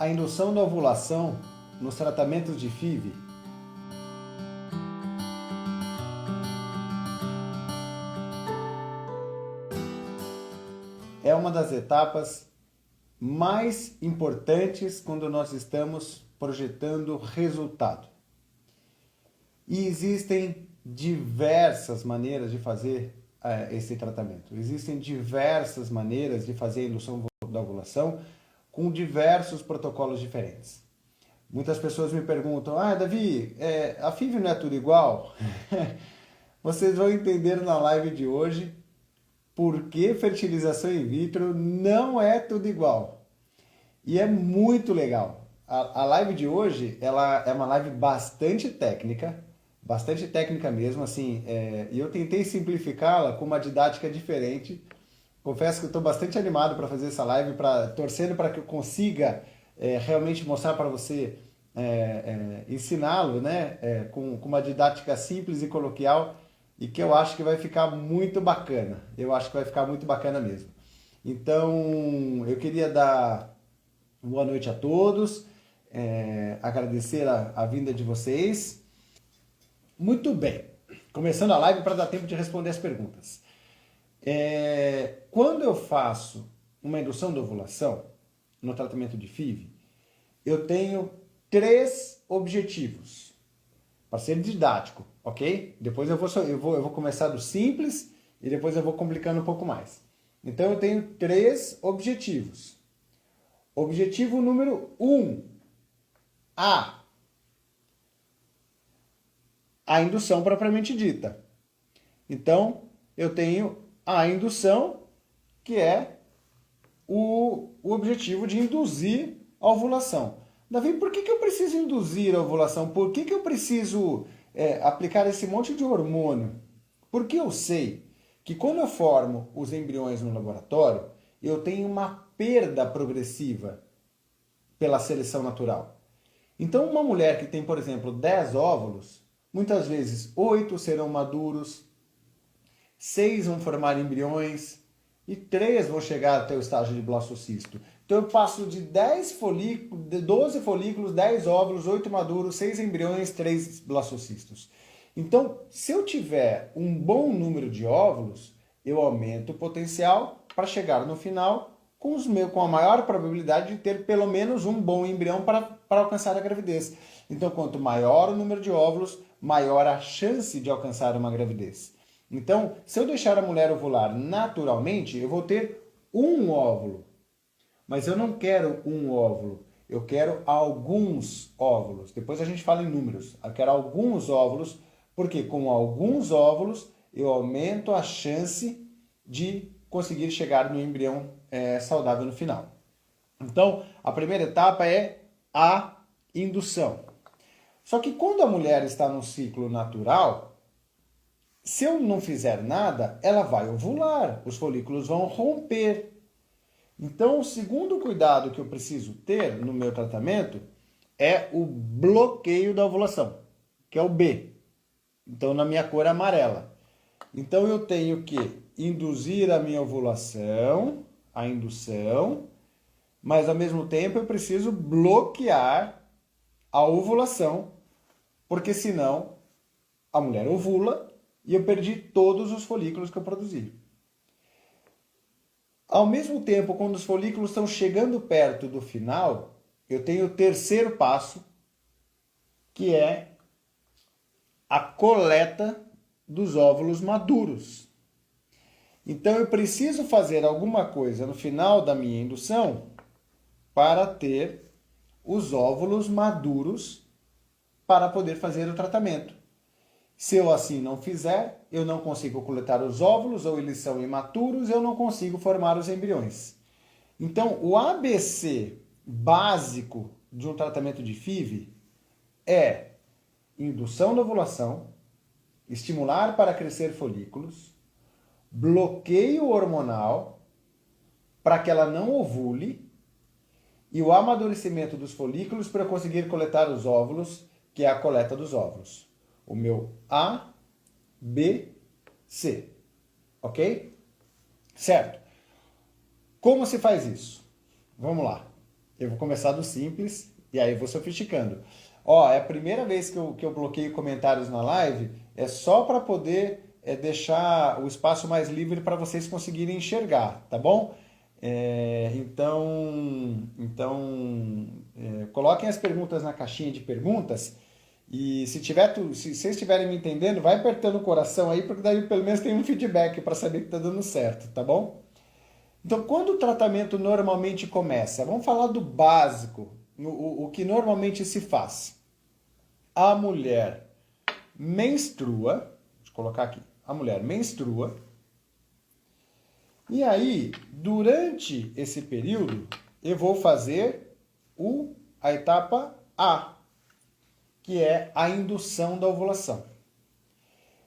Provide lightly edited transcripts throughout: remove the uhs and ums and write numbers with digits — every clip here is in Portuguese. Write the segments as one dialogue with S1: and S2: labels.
S1: a indução da ovulação nos tratamentos de FIV? É uma das etapas mais importantes quando nós estamos projetando resultado. E existem diversas maneiras de fazer esse tratamento. Existem diversas maneiras de fazer a indução da ovulação com diversos protocolos diferentes. Muitas pessoas me perguntam, Davi, a FIV não é tudo igual? Vocês vão entender na live de hoje por que fertilização in vitro não é tudo igual. E é muito legal. A live de hoje ela é uma live bastante técnica mesmo, assim, e eu tentei simplificá-la com uma didática diferente. Confesso que eu estou bastante animado para fazer essa live, torcendo para que eu consiga realmente mostrar para você, ensiná-lo, né, com uma didática simples e coloquial, e que eu acho que vai ficar muito bacana. Eu acho que vai ficar muito bacana mesmo. Então, eu queria dar boa noite a todos, agradecer a vinda de vocês. Muito bem, começando a live para dar tempo de responder as perguntas. Quando eu faço uma indução de ovulação no tratamento de FIV, eu tenho 3 objetivos, para ser didático, ok? Depois eu vou começar do simples e depois eu vou complicando um pouco mais. Então eu tenho 3 objetivos. Objetivo número 1, a indução propriamente dita. Então, eu tenho a indução, que é o objetivo de induzir a ovulação. Davi, por que eu preciso induzir a ovulação? Por que eu preciso aplicar esse monte de hormônio? Porque eu sei que quando eu formo os embriões no laboratório, eu tenho uma perda progressiva pela seleção natural. Então, uma mulher que tem, por exemplo, 10 óvulos, muitas vezes 8 serão maduros, 6 vão formar embriões e 3 vão chegar até o estágio de blastocisto. Então eu passo de 12 folículos, 10 óvulos, 8 maduros, 6 embriões, 3 blastocistos. Então, se eu tiver um bom número de óvulos, eu aumento o potencial para chegar no final com a maior probabilidade de ter pelo menos um bom embrião para alcançar a gravidez. Então, quanto maior o número de óvulos, maior a chance de alcançar uma gravidez. Então, se eu deixar a mulher ovular naturalmente, eu vou ter um óvulo. Mas eu não quero um óvulo, eu quero alguns óvulos. Depois a gente fala em números. Eu quero alguns óvulos, porque com alguns óvulos eu aumento a chance de conseguir chegar no embrião saudável no final. Então, a primeira etapa é a indução. Só que quando a mulher está no ciclo natural, se eu não fizer nada, ela vai ovular, os folículos vão romper. Então, o segundo cuidado que eu preciso ter no meu tratamento é o bloqueio da ovulação, que é o B. Então, na minha cor amarela. Então, eu tenho que induzir a minha ovulação, a indução, mas ao mesmo tempo eu preciso bloquear a ovulação, porque senão a mulher ovula e eu perdi todos os folículos que eu produzi. Ao mesmo tempo, quando os folículos estão chegando perto do final, eu tenho o terceiro passo, que é a coleta dos óvulos maduros. Então eu preciso fazer alguma coisa no final da minha indução para ter os óvulos maduros para poder fazer o tratamento. Se eu assim não fizer, eu não consigo coletar os óvulos, ou eles são imaturos, eu não consigo formar os embriões. Então, o ABC básico de um tratamento de FIV é indução da ovulação, estimular para crescer folículos, bloqueio hormonal para que ela não ovule e o amadurecimento dos folículos para eu conseguir coletar os óvulos, que é a coleta dos óvulos. O meu A, B, C. Ok? Certo. Como se faz isso? Vamos lá. Eu vou começar do simples e aí vou sofisticando. Ó, é a primeira vez que eu bloqueio comentários na live, é só para poder deixar o espaço mais livre para vocês conseguirem enxergar, tá bom? Coloquem as perguntas na caixinha de perguntas e se vocês estiverem me entendendo, vai apertando o coração aí, porque daí pelo menos tem um feedback para saber que está dando certo, tá bom? Então, quando o tratamento normalmente começa? Vamos falar do básico, o que normalmente se faz. A mulher menstrua, deixa eu colocar aqui, a mulher menstrua, e aí, durante esse período, eu vou fazer a etapa A, que é a indução da ovulação.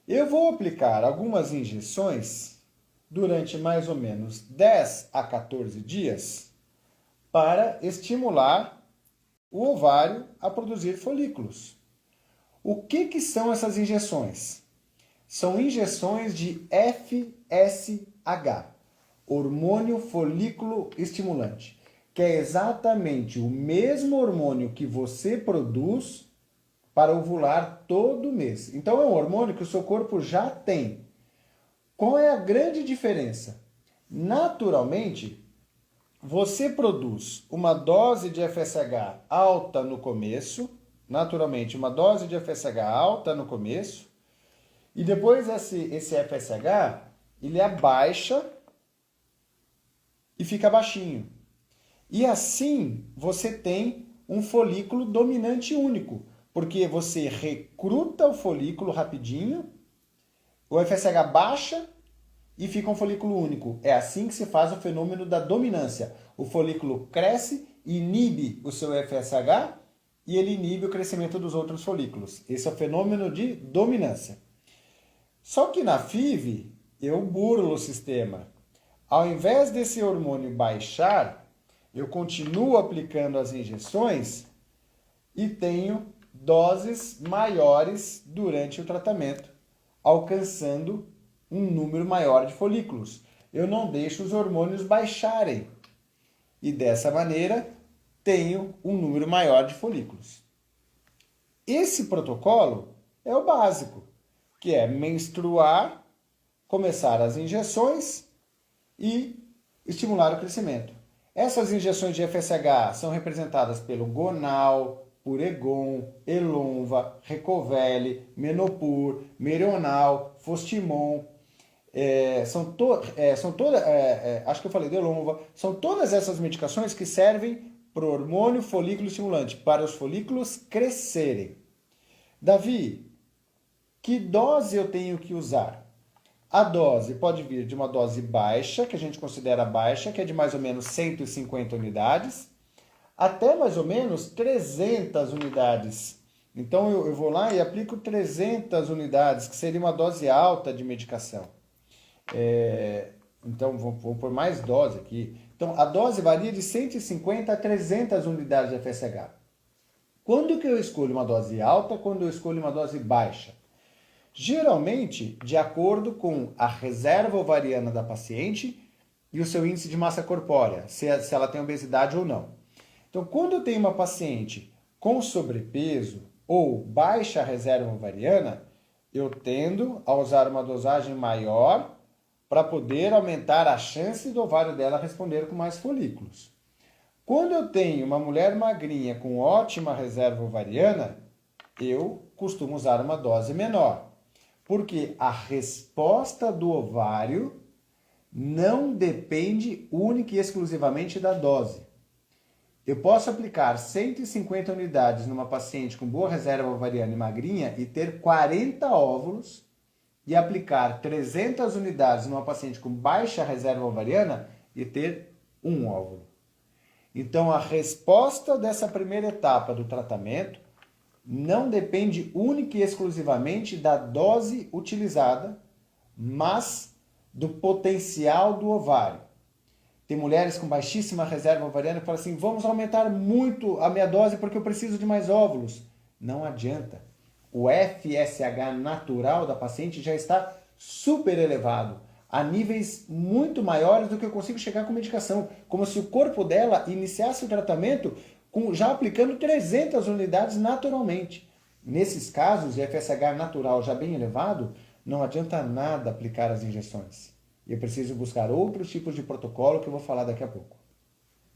S1: Eu vou aplicar algumas injeções durante mais ou menos 10 a 14 dias para estimular o ovário a produzir folículos. O que são essas injeções? São injeções de FSH, hormônio folículo estimulante, que é exatamente o mesmo hormônio que você produz para ovular todo mês. Então é um hormônio que o seu corpo já tem. Qual é a grande diferença? Naturalmente, você produz uma dose de FSH alta no começo, e depois esse FSH, ele abaixa e fica baixinho. E assim você tem um folículo dominante único, porque você recruta o folículo rapidinho, o FSH baixa e fica um folículo único. É assim que se faz o fenômeno da dominância. O folículo cresce, inibe o seu FSH e ele inibe o crescimento dos outros folículos. Esse é o fenômeno de dominância. Só que na FIV, eu burlo o sistema. Ao invés desse hormônio baixar, eu continuo aplicando as injeções e tenho doses maiores durante o tratamento, alcançando um número maior de folículos. Eu não deixo os hormônios baixarem. E dessa maneira, tenho um número maior de folículos. Esse protocolo é o básico, que é menstruar, começar as injeções e estimular o crescimento. Essas injeções de FSH são representadas pelo Gonal, Puregon, Elonva, Recovel, Menopur, Meronal, Fostimon. Acho que eu falei de Elonva. São todas essas medicações que servem para o hormônio folículo estimulante, para os folículos crescerem. Davi, que dose eu tenho que usar? A dose pode vir de uma dose baixa, que a gente considera baixa, que é de mais ou menos 150 unidades, até mais ou menos 300 unidades. Então eu vou lá e aplico 300 unidades, que seria uma dose alta de medicação. Então vou por mais dose aqui. Então a dose varia de 150 a 300 unidades de FSH. Quando que eu escolho uma dose alta, quando eu escolho uma dose baixa? Geralmente, de acordo com a reserva ovariana da paciente e o seu índice de massa corpórea, se ela tem obesidade ou não. Então, quando eu tenho uma paciente com sobrepeso ou baixa reserva ovariana, eu tendo a usar uma dosagem maior para poder aumentar a chance do ovário dela responder com mais folículos. Quando eu tenho uma mulher magrinha com ótima reserva ovariana, eu costumo usar uma dose menor. Porque a resposta do ovário não depende única e exclusivamente da dose. Eu posso aplicar 150 unidades numa paciente com boa reserva ovariana e magrinha e ter 40 óvulos, e aplicar 300 unidades numa paciente com baixa reserva ovariana e ter um óvulo. Então, a resposta dessa primeira etapa do tratamento não depende única e exclusivamente da dose utilizada, mas do potencial do ovário. Tem mulheres com baixíssima reserva ovariana que falam assim, vamos aumentar muito a minha dose porque eu preciso de mais óvulos. Não adianta. O FSH natural da paciente já está super elevado. a níveis muito maiores do que eu consigo chegar com medicação, como se o corpo dela iniciasse o tratamento já aplicando 300 unidades naturalmente. Nesses casos, de FSH natural já bem elevado, não adianta nada aplicar as injeções. Eu preciso buscar outros tipos de protocolo que eu vou falar daqui a pouco.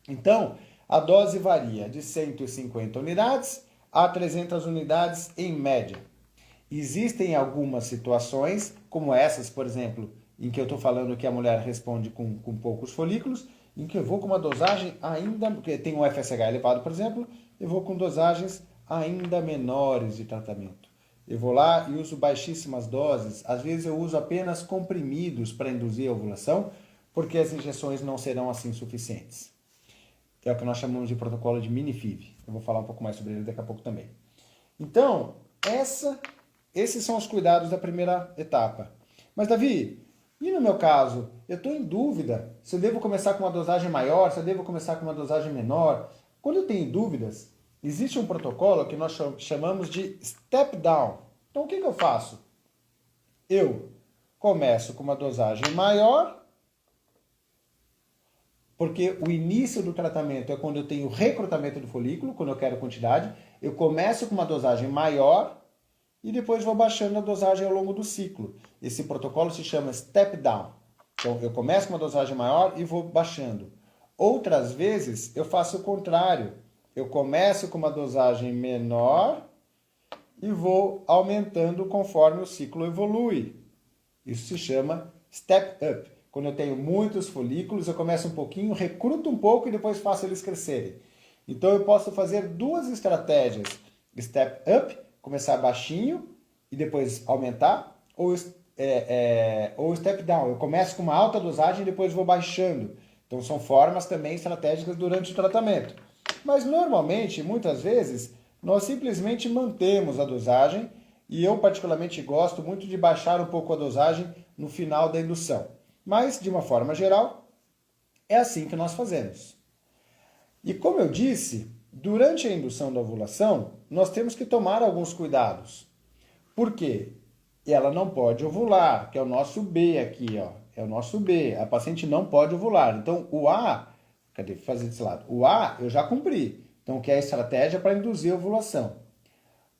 S1: Então, a dose varia de 150 unidades a 300 unidades em média. Existem algumas situações, como essas, por exemplo, em que eu estou falando que a mulher responde com poucos folículos, em que eu vou com uma dosagem ainda, porque tem um FSH elevado, por exemplo, eu vou com dosagens ainda menores de tratamento. Eu vou lá e uso baixíssimas doses, às vezes eu uso apenas comprimidos para induzir a ovulação, porque as injeções não serão assim suficientes. Que é o que nós chamamos de protocolo de mini-FIV. Eu vou falar um pouco mais sobre ele daqui a pouco também. Então, esses são os cuidados da primeira etapa. Mas, Davi, e no meu caso, eu estou em dúvida se eu devo começar com uma dosagem maior, se eu devo começar com uma dosagem menor. Quando eu tenho dúvidas, existe um protocolo que nós chamamos de step down. Então, o que eu faço? Eu começo com uma dosagem maior, porque o início do tratamento é quando eu tenho recrutamento do folículo, quando eu quero quantidade. Eu começo com uma dosagem maior e depois vou baixando a dosagem ao longo do ciclo. Esse protocolo se chama step down. Então, eu começo com uma dosagem maior e vou baixando. Outras vezes, eu faço o contrário. Eu começo com uma dosagem menor e vou aumentando conforme o ciclo evolui. Isso se chama step up. Quando eu tenho muitos folículos, eu começo um pouquinho, recruto um pouco e depois faço eles crescerem. Então eu posso fazer duas estratégias. Step up, começar baixinho e depois aumentar, ou step down, eu começo com uma alta dosagem e depois vou baixando. Então são formas também estratégicas durante o tratamento. Mas normalmente, muitas vezes, nós simplesmente mantemos a dosagem e eu particularmente gosto muito de baixar um pouco a dosagem no final da indução. Mas, de uma forma geral, é assim que nós fazemos. E como eu disse, durante a indução da ovulação, nós temos que tomar alguns cuidados. Por quê? Ela não pode ovular, que é o nosso B aqui, ó. É o nosso B. A paciente não pode ovular. Então, o A, cadê? Fazer desse lado. O A eu já cumpri. Então, que é a estratégia para induzir a ovulação.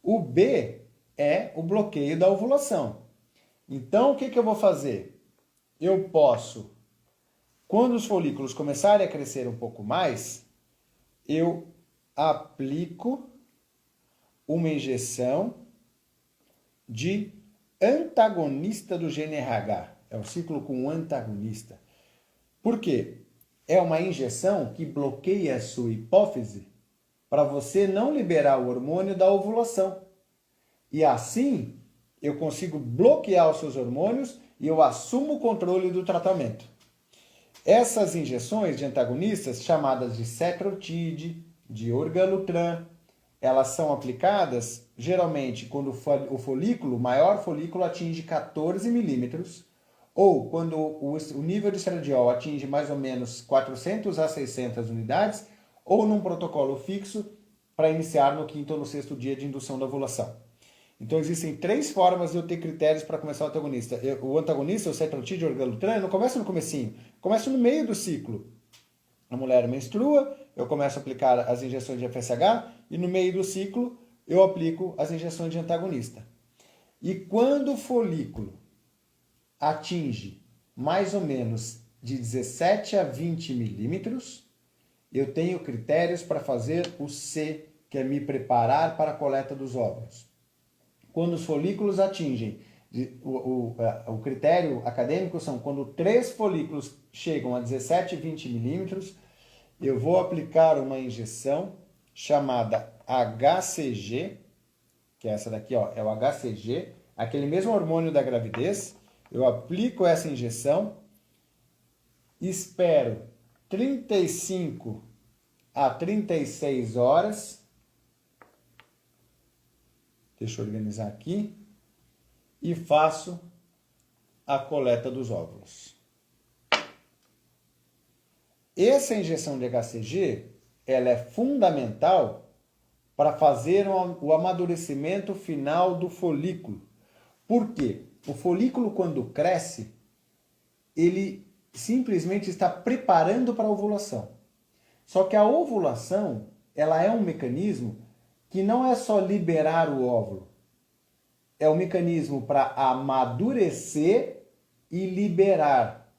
S1: O B é o bloqueio da ovulação. Então, o que eu vou fazer? Eu posso, quando os folículos começarem a crescer um pouco mais, eu aplico uma injeção de antagonista do GnRH. É um ciclo com um antagonista. Por quê? É uma injeção que bloqueia a sua hipófise para você não liberar o hormônio da ovulação. E assim, eu consigo bloquear os seus hormônios e eu assumo o controle do tratamento. Essas injeções de antagonistas, chamadas de cetrotide, de orgalutran, elas são aplicadas geralmente quando o folículo, o maior folículo, atinge 14 milímetros, ou quando o nível de estradiol atinge mais ou menos 400 a 600 unidades, ou num protocolo fixo para iniciar no quinto ou no sexto dia de indução da ovulação. Então existem 3 formas de eu ter critérios para começar o antagonista. O antagonista, o cetrotide, o orgalutran, não começa no comecinho, começa no meio do ciclo. A mulher menstrua, eu começo a aplicar as injeções de FSH e no meio do ciclo eu aplico as injeções de antagonista. E quando o folículo atinge mais ou menos de 17 a 20 milímetros, eu tenho critérios para fazer o C, que é me preparar para a coleta dos óvulos. Quando os folículos atingem, o critério acadêmico são quando 3 folículos chegam a 17 e 20 milímetros, eu vou aplicar uma injeção chamada HCG, que é essa daqui, ó, é o HCG, aquele mesmo hormônio da gravidez. Eu aplico essa injeção, espero 35 a 36 horas. Deixa eu organizar aqui. E faço a coleta dos óvulos. Essa injeção de HCG, ela é fundamental para fazer o amadurecimento final do folículo. Por quê? O folículo, quando cresce, ele simplesmente está preparando para a ovulação. Só que a ovulação, ela é um mecanismo que não é só liberar o óvulo. É um mecanismo para amadurecer e liberar.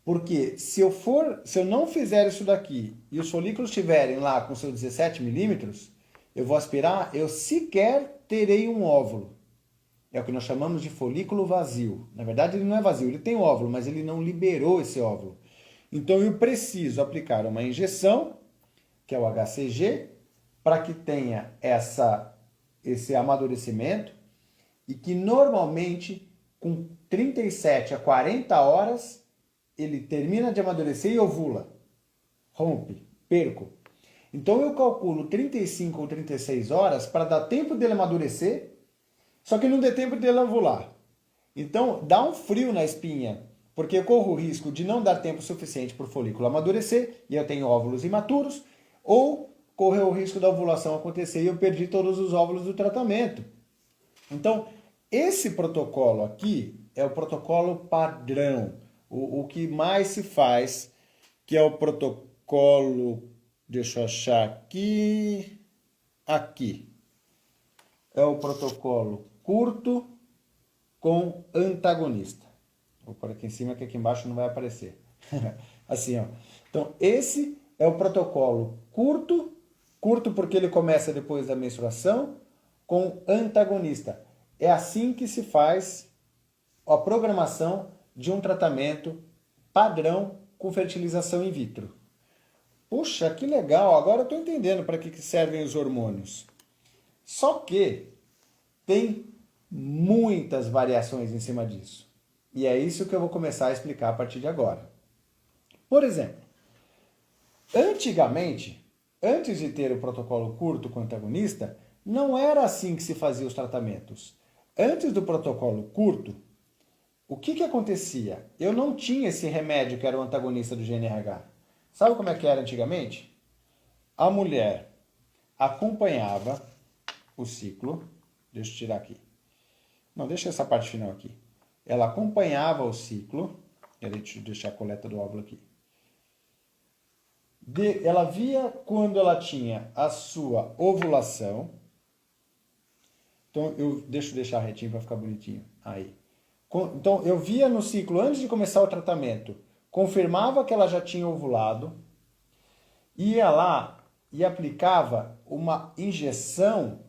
S1: Porque se eu não fizer isso daqui e os folículos estiverem lá com seus 17 milímetros, eu vou aspirar, eu sequer terei um óvulo. É o que nós chamamos de folículo vazio. Na verdade, ele não é vazio, ele tem óvulo, mas ele não liberou esse óvulo. Então, eu preciso aplicar uma injeção, que é o HCG, para que tenha esse amadurecimento e que normalmente, com 37 a 40 horas, ele termina de amadurecer e ovula. Rompe, perco. Então, eu calculo 35 ou 36 horas para dar tempo dele amadurecer, só que não dê tempo dele ovular. Então, dá um frio na espinha, porque eu corro o risco de não dar tempo suficiente para o folículo amadurecer, e eu tenho óvulos imaturos, ou correr o risco da ovulação acontecer e eu perdi todos os óvulos do tratamento. Então, esse protocolo aqui é o protocolo padrão, o que mais se faz, que é o protocolo, deixa eu achar aqui, é o protocolo curto com antagonista. Vou pôr aqui em cima que aqui embaixo não vai aparecer. Assim, ó. Então, esse é o protocolo curto porque ele começa depois da menstruação, com antagonista. É assim que se faz a programação de um tratamento padrão com fertilização in vitro. Puxa, que legal! Agora eu estou entendendo para que servem os hormônios. Só que tem muitas variações em cima disso. E é isso que eu vou começar a explicar a partir de agora. Por exemplo, antigamente, antes de ter o protocolo curto com antagonista, não era assim que se fazia os tratamentos. Antes do protocolo curto, o que acontecia? Eu não tinha esse remédio que era o antagonista do GnRH. Sabe como é que era antigamente? A mulher acompanhava o ciclo. Deixa eu tirar aqui. Não, deixa essa parte final aqui. Ela acompanhava o ciclo. Deixa eu deixar a coleta do óvulo aqui. Ela via quando ela tinha a sua ovulação. Então, deixa eu deixar retinho para ficar bonitinho. Aí. Então, eu via no ciclo, antes de começar o tratamento, confirmava que ela já tinha ovulado, ia lá e aplicava uma injeção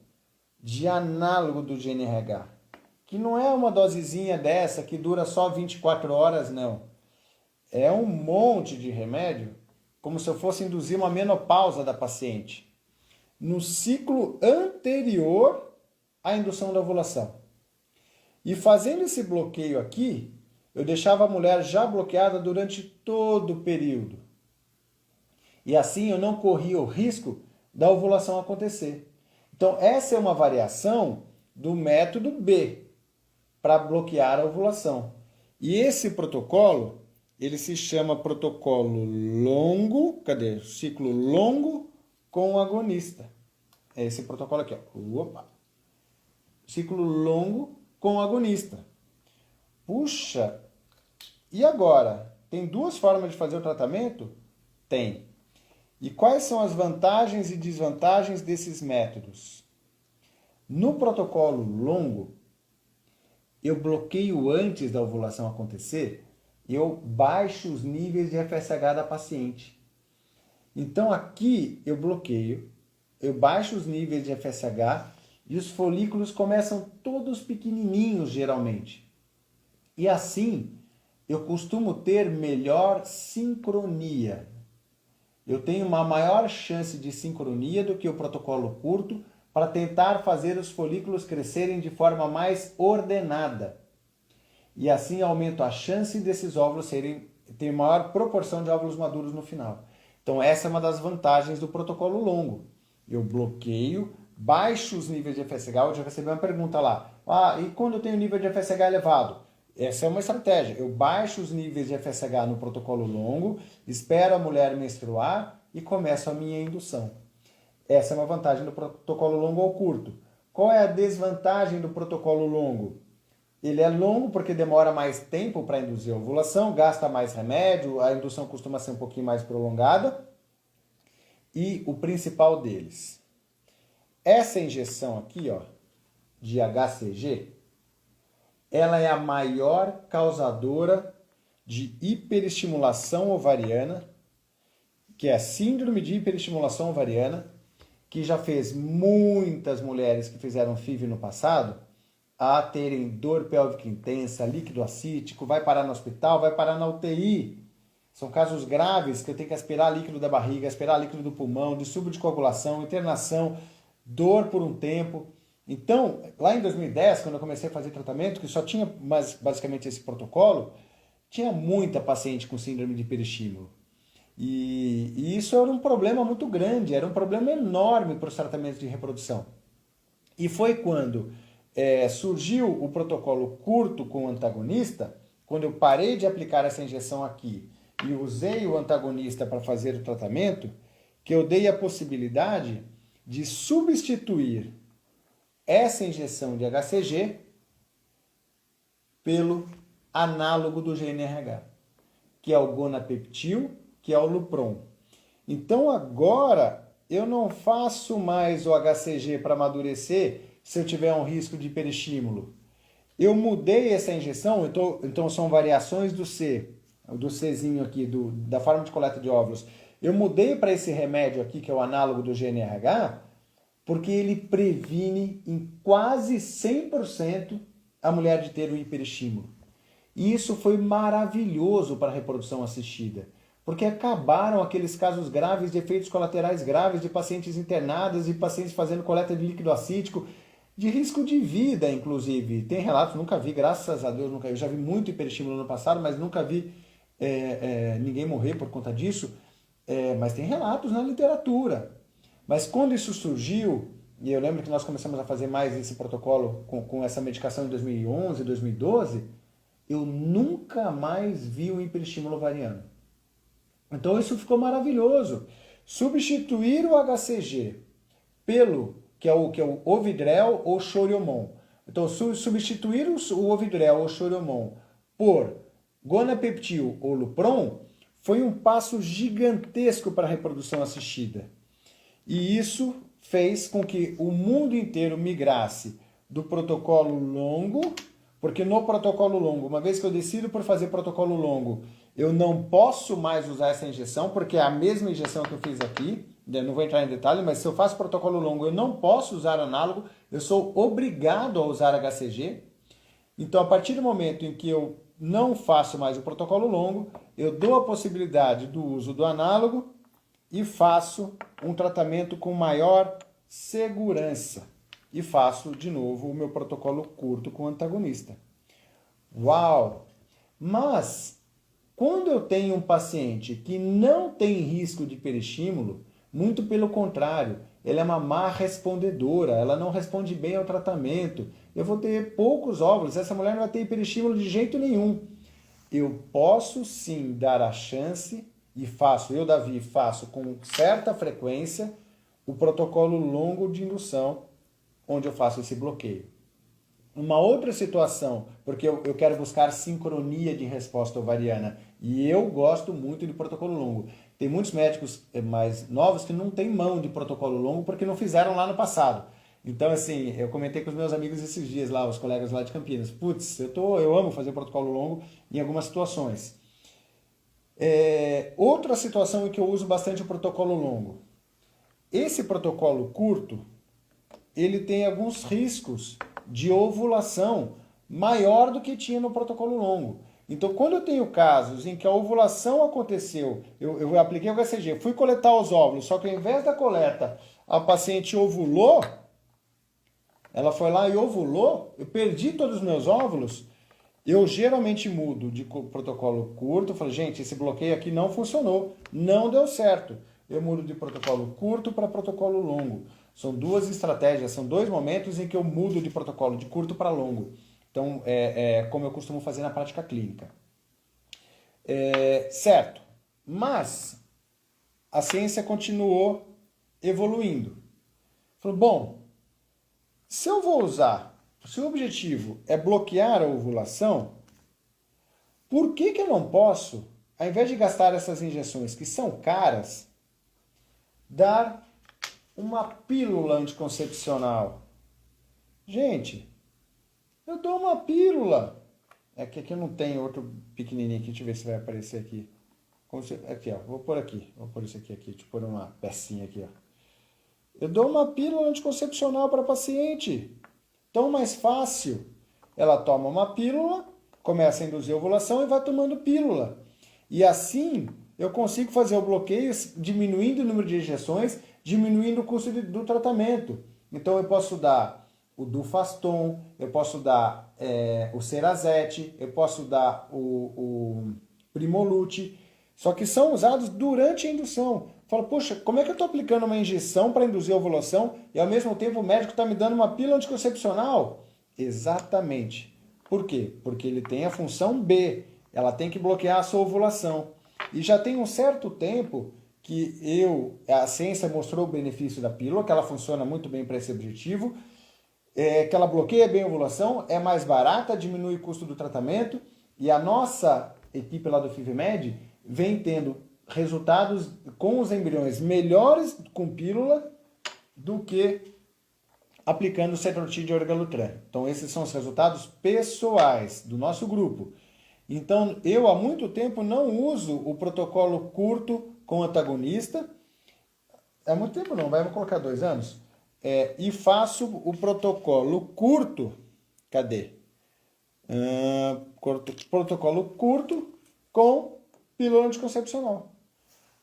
S1: de análogo do GnRH, que não é uma dosezinha dessa que dura só 24 horas, não. É um monte de remédio, como se eu fosse induzir uma menopausa da paciente, no ciclo anterior à indução da ovulação. E fazendo esse bloqueio aqui, eu deixava a mulher já bloqueada durante todo o período. E assim eu não corria o risco da ovulação acontecer. Então, essa é uma variação do método B para bloquear a ovulação. E esse protocolo, ele se chama protocolo longo, ciclo longo com agonista. É esse protocolo aqui, ó. Opa. Ciclo longo com agonista. Puxa, e agora? Tem duas formas de fazer o tratamento? Tem. E quais são as vantagens e desvantagens desses métodos? No protocolo longo, eu bloqueio antes da ovulação acontecer, eu baixo os níveis de FSH da paciente. Então aqui eu bloqueio, eu baixo os níveis de FSH e os folículos começam todos pequenininhos geralmente. E assim eu costumo ter melhor sincronia. Eu tenho uma maior chance de sincronia do que o protocolo curto para tentar fazer os folículos crescerem de forma mais ordenada. E assim aumento a chance desses óvulos ter maior proporção de óvulos maduros no final. Então essa é uma das vantagens do protocolo longo. Eu bloqueio, baixo os níveis de FSH. Eu já recebi uma pergunta lá. E quando eu tenho nível de FSH elevado? Essa é uma estratégia. Eu baixo os níveis de FSH no protocolo longo, espero a mulher menstruar e começo a minha indução. Essa é uma vantagem do protocolo longo ou curto. Qual é a desvantagem do protocolo longo? Ele é longo porque demora mais tempo para induzir a ovulação, gasta mais remédio, a indução costuma ser um pouquinho mais prolongada. E o principal deles, essa injeção aqui, ó, de HCG, ela é a maior causadora de hiperestimulação ovariana, que é a síndrome de hiperestimulação ovariana, que já fez muitas mulheres que fizeram FIV no passado a terem dor pélvica intensa, líquido acítico, vai parar no hospital, vai parar na UTI. São casos graves que eu tenho que aspirar líquido da barriga, aspirar líquido do pulmão, distúrbio de coagulação, internação, dor por um tempo. Então, lá em 2010, quando eu comecei a fazer tratamento, que só tinha basicamente esse protocolo, tinha muita paciente com síndrome de hiperestímulo. E isso era um problema muito grande, era um problema enorme para os tratamentos de reprodução. E foi quando surgiu o protocolo curto com o antagonista, quando eu parei de aplicar essa injeção aqui e usei o antagonista para fazer o tratamento, que eu dei a possibilidade de substituir essa injeção de HCG pelo análogo do GNRH, que é o Gonapeptil, que é o Lupron. Então agora eu não faço mais o HCG para amadurecer se eu tiver um risco de hiperestímulo. Eu mudei essa injeção, então são variações do C, do Czinho aqui, da forma de coleta de óvulos. Eu mudei para esse remédio aqui, que é o análogo do GNRH, porque ele previne em quase 100% a mulher de ter um hiperestímulo. E isso foi maravilhoso para a reprodução assistida, porque acabaram aqueles casos graves de efeitos colaterais graves de pacientes internadas e pacientes fazendo coleta de líquido acítico, de risco de vida, inclusive. Tem relatos, nunca vi, graças a Deus, eu já vi muito hiperestímulo no passado, mas nunca vi ninguém morrer por conta disso, mas tem relatos na literatura. Mas quando isso surgiu, e eu lembro que nós começamos a fazer mais esse protocolo com essa medicação em 2011, 2012, eu nunca mais vi o hiperestímulo ovariano. Então isso ficou maravilhoso. Substituir o HCG pelo, que é o Ovidrel ou Choriomon. Então substituir o Ovidrel ou Choriomon por Gonapeptil ou Lupron foi um passo gigantesco para a reprodução assistida. E isso fez com que o mundo inteiro migrasse do protocolo longo, porque no protocolo longo, uma vez que eu decido por fazer protocolo longo, eu não posso mais usar essa injeção, porque é a mesma injeção que eu fiz aqui, eu não vou entrar em detalhe, mas se eu faço protocolo longo, eu não posso usar análogo, eu sou obrigado a usar HCG. Então, a partir do momento em que eu não faço mais o protocolo longo, eu dou a possibilidade do uso do análogo e faço um tratamento com maior segurança. E faço, de novo, o meu protocolo curto com antagonista. Uau! Mas, quando eu tenho um paciente que não tem risco de hiperestímulo, muito pelo contrário, ela é uma má respondedora, ela não responde bem ao tratamento, eu vou ter poucos óvulos, essa mulher não vai ter hiperestímulo de jeito nenhum. Eu posso sim dar a chance, e faço, eu, Davi, faço com certa frequência o protocolo longo de indução, onde eu faço esse bloqueio. Uma outra situação, porque eu quero buscar sincronia de resposta ovariana, e eu gosto muito de protocolo longo. Tem muitos médicos mais novos que não têm mão de protocolo longo porque não fizeram lá no passado. Então, assim, eu comentei com os meus amigos esses dias lá, os colegas lá de Campinas. Putz, eu amo fazer protocolo longo em algumas situações. Outra situação em que eu uso bastante o protocolo longo. Esse protocolo curto, ele tem alguns riscos de ovulação maior do que tinha no protocolo longo. Então, quando eu tenho casos em que a ovulação aconteceu, eu apliquei o HCG, fui coletar os óvulos, só que ao invés da coleta, a paciente ovulou, ela foi lá e ovulou, eu perdi todos os meus óvulos, eu geralmente mudo de protocolo curto, falei, gente, esse bloqueio aqui não funcionou, não deu certo. Eu mudo de protocolo curto para protocolo longo. São duas estratégias, são dois momentos em que eu mudo de protocolo de curto para longo. Então, como eu costumo fazer na prática clínica. Certo, mas a ciência continuou evoluindo. Falou, bom, se eu vou usar se o objetivo é bloquear a ovulação, por que eu não posso, ao invés de gastar essas injeções que são caras, dar uma pílula anticoncepcional? Gente, eu dou uma pílula. É que aqui eu não tenho outro pequenininho aqui, deixa eu ver se vai aparecer aqui. Aqui, ó, vou pôr isso aqui, deixa eu pôr uma pecinha aqui, ó. Eu dou uma pílula anticoncepcional para a paciente. Tão mais fácil. Ela toma uma pílula, começa a induzir a ovulação e vai tomando pílula. E assim eu consigo fazer o bloqueio diminuindo o número de injeções, diminuindo o custo do tratamento. Então eu posso dar o Dufaston, eu posso dar o Cerazette, eu posso dar o Primolut, só que são usados durante a indução. Fala, poxa, como é que eu estou aplicando uma injeção para induzir a ovulação e ao mesmo tempo o médico está me dando uma pílula anticoncepcional? Exatamente. Por quê? Porque ele tem a função B, ela tem que bloquear a sua ovulação. E já tem um certo tempo que a ciência mostrou o benefício da pílula, que ela funciona muito bem para esse objetivo, que ela bloqueia bem a ovulação, é mais barata, diminui o custo do tratamento, e a nossa equipe lá do FIVMed vem tendo resultados com os embriões melhores com pílula do que aplicando cetrotide e orgalutran. Então esses são os resultados pessoais do nosso grupo. Então eu há muito tempo não uso o protocolo curto com antagonista. Há muito tempo não, vou colocar 2 anos. E faço o protocolo curto. Cadê? Protocolo curto com pílula anticoncepcional.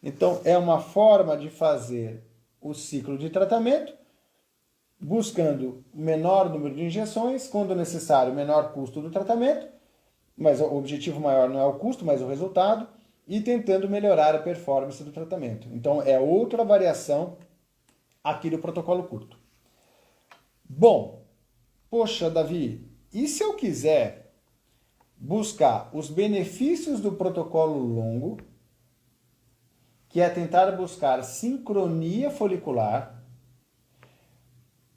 S1: Então, é uma forma de fazer o ciclo de tratamento, buscando menor número de injeções, quando necessário, menor custo do tratamento, mas o objetivo maior não é o custo, mas o resultado, e tentando melhorar a performance do tratamento. Então, é outra variação aqui do protocolo curto. Bom, poxa, Davi, e se eu quiser buscar os benefícios do protocolo longo, que é tentar buscar sincronia folicular,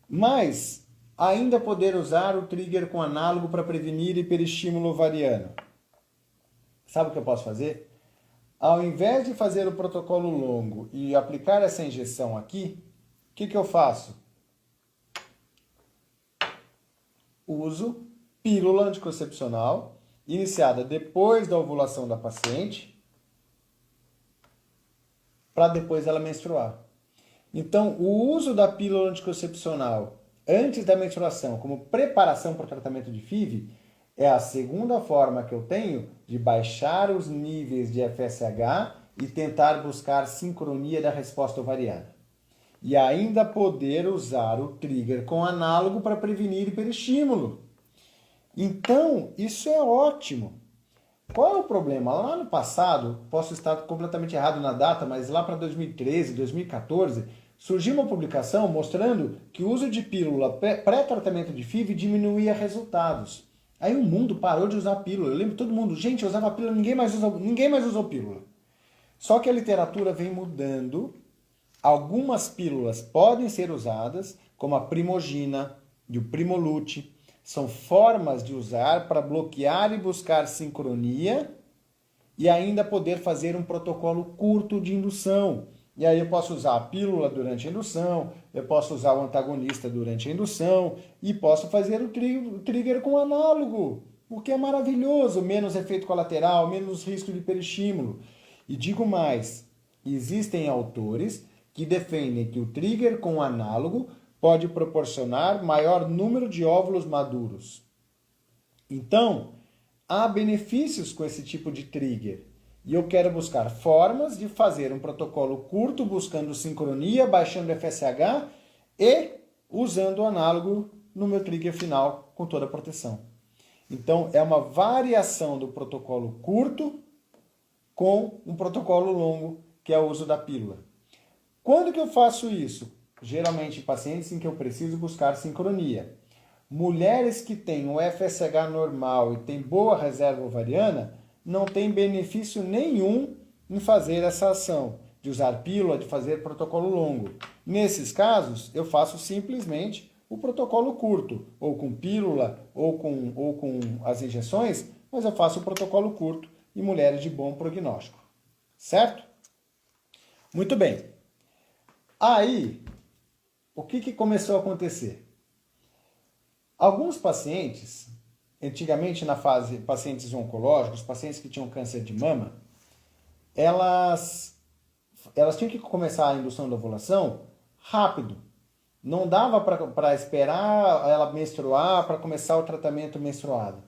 S1: mas ainda poder usar o trigger com análogo para prevenir hiperestímulo ovariano? Sabe o que eu posso fazer? Ao invés de fazer o protocolo longo e aplicar essa injeção aqui, o que eu faço? Uso pílula anticoncepcional, iniciada depois da ovulação da paciente, para depois ela menstruar. Então, o uso da pílula anticoncepcional antes da menstruação, como preparação para o tratamento de FIV, é a segunda forma que eu tenho de baixar os níveis de FSH e tentar buscar sincronia da resposta ovariana. E ainda poder usar o trigger com análogo para prevenir hiperestímulo. Então, isso é ótimo. Qual é o problema? Lá no passado, posso estar completamente errado na data, mas lá para 2013, 2014, surgiu uma publicação mostrando que o uso de pílula pré-tratamento de FIV diminuía resultados. Aí o mundo parou de usar pílula. Eu lembro todo mundo, gente, eu usava pílula, ninguém mais usou pílula. Só que a literatura vem mudando. Algumas pílulas podem ser usadas, como a Primogina e o Primolut. São formas de usar para bloquear e buscar sincronia e ainda poder fazer um protocolo curto de indução. E aí eu posso usar a pílula durante a indução, eu posso usar o antagonista durante a indução e posso fazer o trigger com análogo, o que é maravilhoso, menos efeito colateral, menos risco de hiperestímulo. E digo mais, existem autores que defendem que o trigger com análogo pode proporcionar maior número de óvulos maduros. Então, há benefícios com esse tipo de trigger. E eu quero buscar formas de fazer um protocolo curto, buscando sincronia, baixando FSH e usando o análogo no meu trigger final com toda a proteção. Então, é uma variação do protocolo curto com um protocolo longo, que é o uso da pílula. Quando que eu faço isso? Geralmente em pacientes em que eu preciso buscar sincronia. Mulheres que têm o FSH normal e têm boa reserva ovariana não têm benefício nenhum em fazer essa ação, de usar pílula, de fazer protocolo longo. Nesses casos, eu faço simplesmente o protocolo curto, ou com pílula, ou com as injeções, mas eu faço o protocolo curto em mulheres de bom prognóstico. Certo? Muito bem. Aí, o que começou a acontecer? Alguns pacientes, antigamente na fase pacientes oncológicos, pacientes que tinham câncer de mama, elas tinham que começar a indução da ovulação rápido. Não dava para esperar ela menstruar para começar o tratamento menstruado.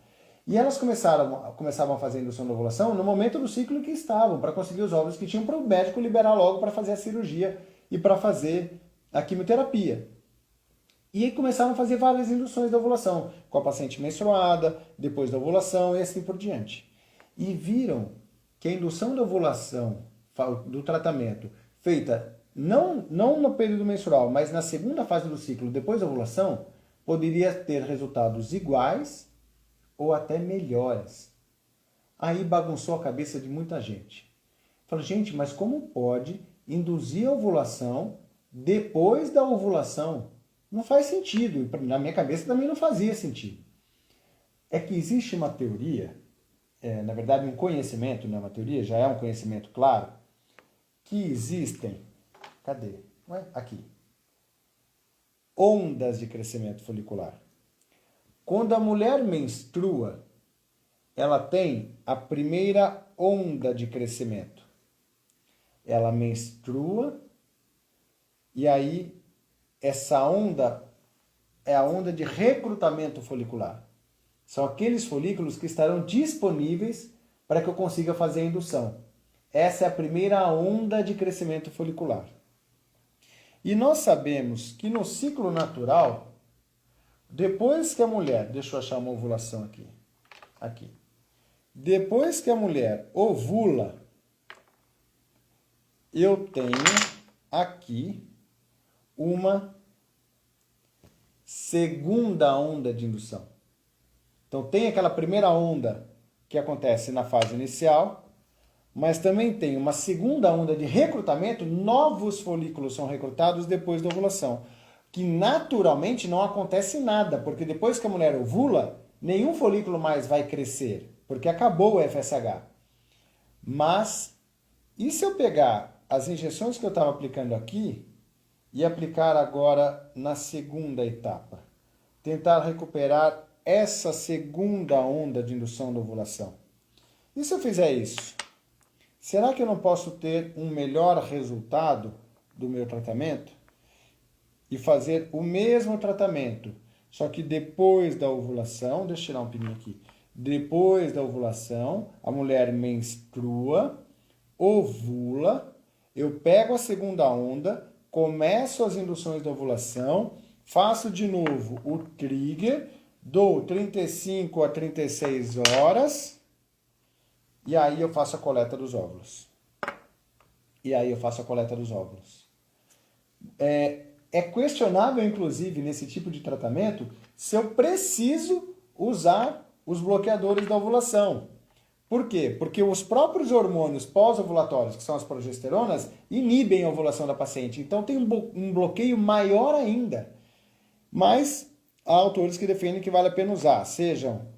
S1: E elas começavam a fazer a indução da ovulação no momento do ciclo que estavam, para conseguir os óvulos que tinham, para o médico liberar logo para fazer a cirurgia e para fazer a quimioterapia. E aí começaram a fazer várias induções da ovulação, com a paciente menstruada, depois da ovulação e assim por diante. E viram que a indução da ovulação, do tratamento, feita não no período menstrual, mas na segunda fase do ciclo, depois da ovulação, poderia ter resultados iguais ou até melhores. Aí bagunçou a cabeça de muita gente. Falou, gente, mas como pode induzir a ovulação depois da ovulação? Não faz sentido. Na minha cabeça também não fazia sentido. É que existe uma teoria, na verdade um conhecimento, não é uma teoria, já é um conhecimento claro, que existem, cadê? Aqui. Ondas de crescimento folicular. Quando a mulher menstrua, ela tem a primeira onda de crescimento. Ela menstrua e aí essa onda é a onda de recrutamento folicular. São aqueles folículos que estarão disponíveis para que eu consiga fazer a indução. Essa é a primeira onda de crescimento folicular. E nós sabemos que no ciclo natural, depois que a mulher, deixa eu achar uma ovulação aqui. Depois que a mulher ovula, eu tenho aqui uma segunda onda de indução. Então tem aquela primeira onda que acontece na fase inicial, mas também tem uma segunda onda de recrutamento, novos folículos são recrutados depois da ovulação, que naturalmente não acontece nada, porque depois que a mulher ovula, nenhum folículo mais vai crescer, porque acabou o FSH. Mas, e se eu pegar as injeções que eu estava aplicando aqui e aplicar agora na segunda etapa? Tentar recuperar essa segunda onda de indução da ovulação. E se eu fizer isso? Será que eu não posso ter um melhor resultado do meu tratamento? E fazer o mesmo tratamento, só que depois da ovulação, deixa eu tirar um pininho aqui, depois da ovulação, a mulher menstrua, ovula, eu pego a segunda onda, começo as induções da ovulação, faço de novo o trigger, dou 35 a 36 horas, e aí eu faço a coleta dos óvulos. É questionável, inclusive, nesse tipo de tratamento, se eu preciso usar os bloqueadores da ovulação. Por quê? Porque os próprios hormônios pós-ovulatórios, que são as progesteronas, inibem a ovulação da paciente. Então tem um bloqueio maior ainda. Mas há autores que defendem que vale a pena usar, sejam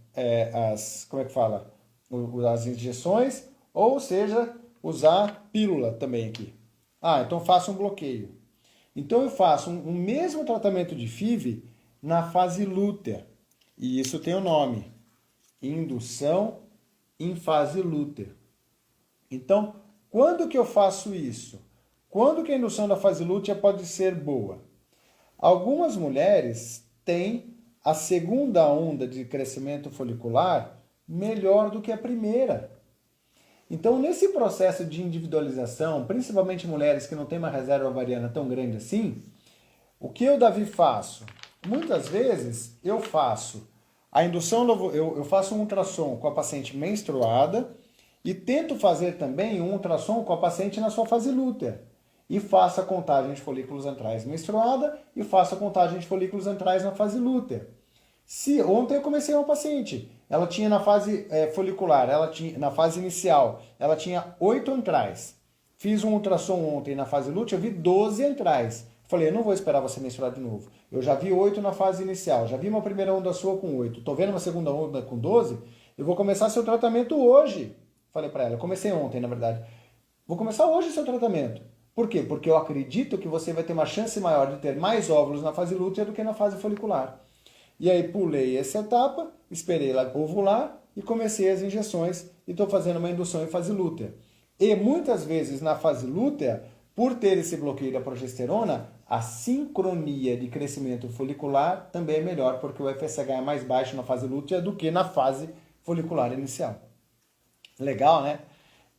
S1: as injeções, ou seja, usar pílula também aqui. Então faço um bloqueio. Então eu faço o mesmo tratamento de FIV na fase lútea. E isso tem o nome, indução em fase lútea. Então, quando que eu faço isso? Quando que a indução da fase lútea pode ser boa? Algumas mulheres têm a segunda onda de crescimento folicular melhor do que a primeira. Então, nesse processo de individualização, principalmente mulheres que não têm uma reserva ovariana tão grande assim, o que eu, Davi, faço? Muitas vezes eu faço a indução, eu faço um ultrassom com a paciente menstruada e tento fazer também um ultrassom com a paciente na sua fase lútea. E faço a contagem de folículos antrais menstruada e faço a contagem de folículos antrais na fase lútea. Ontem eu comecei uma paciente, ela tinha na fase folicular, na fase inicial, ela tinha 8 antrais. Fiz um ultrassom ontem na fase lútea, eu vi 12 antrais. Falei, eu não vou esperar você menstruar de novo. Eu já vi 8 na fase inicial, já vi uma primeira onda sua com 8, tô vendo uma segunda onda com 12, eu vou começar seu tratamento hoje. Falei para ela, eu comecei ontem, na verdade. Vou começar hoje seu tratamento. Por quê? Porque eu acredito que você vai ter uma chance maior de ter mais óvulos na fase lútea do que na fase folicular. E aí pulei essa etapa, esperei ela ovular e comecei as injeções e estou fazendo uma indução em fase lútea. E muitas vezes na fase lútea, por ter esse bloqueio da progesterona, a sincronia de crescimento folicular também é melhor, porque o FSH é mais baixo na fase lútea do que na fase folicular inicial. Legal, né?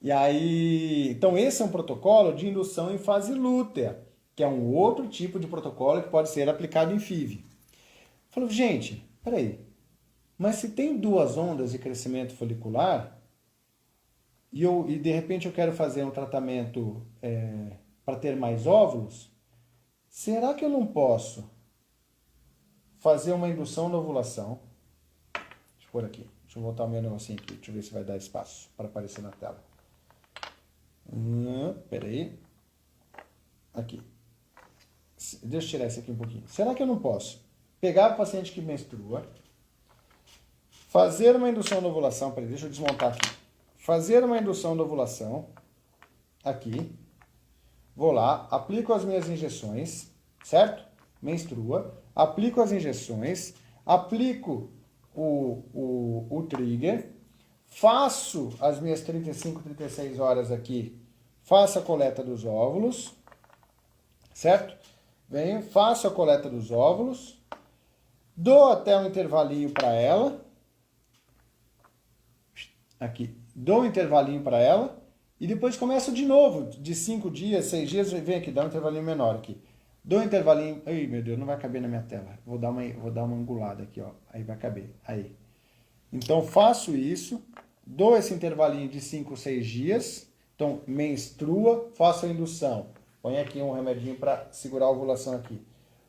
S1: E aí, então esse é um protocolo de indução em fase lútea, que é um outro tipo de protocolo que pode ser aplicado em FIV. Falei, gente, peraí, mas se tem 2 ondas de crescimento folicular e de repente eu quero fazer um tratamento para ter mais óvulos, será que eu não posso fazer uma indução na ovulação? Deixa eu pôr aqui, deixa eu voltar o meu negocinho aqui, deixa eu ver se vai dar espaço para aparecer na tela. Peraí. Aqui. Deixa eu tirar esse aqui um pouquinho. Será que eu não posso pegar o paciente que menstrua, fazer uma indução na ovulação, peraí, deixa eu desmontar aqui. Fazer uma indução na ovulação, aqui, vou lá, aplico as minhas injeções, certo? Menstrua, aplico as injeções, aplico o trigger, faço as minhas 35, 36 horas aqui, faço a coleta dos óvulos, certo? Venho, faço a coleta dos óvulos, dou até um intervalinho para ela, aqui, dou um intervalinho para ela, e depois começo de novo, de 5 dias, 6 dias, vem aqui, dá um intervalinho menor aqui. Dou um intervalinho, ai meu Deus, não vai caber na minha tela, vou dar uma angulada aqui, ó, aí vai caber, aí. Então faço isso, dou esse intervalinho de 5, 6 dias, então menstrua, faço a indução. Põe aqui um remedinho para segurar a ovulação aqui.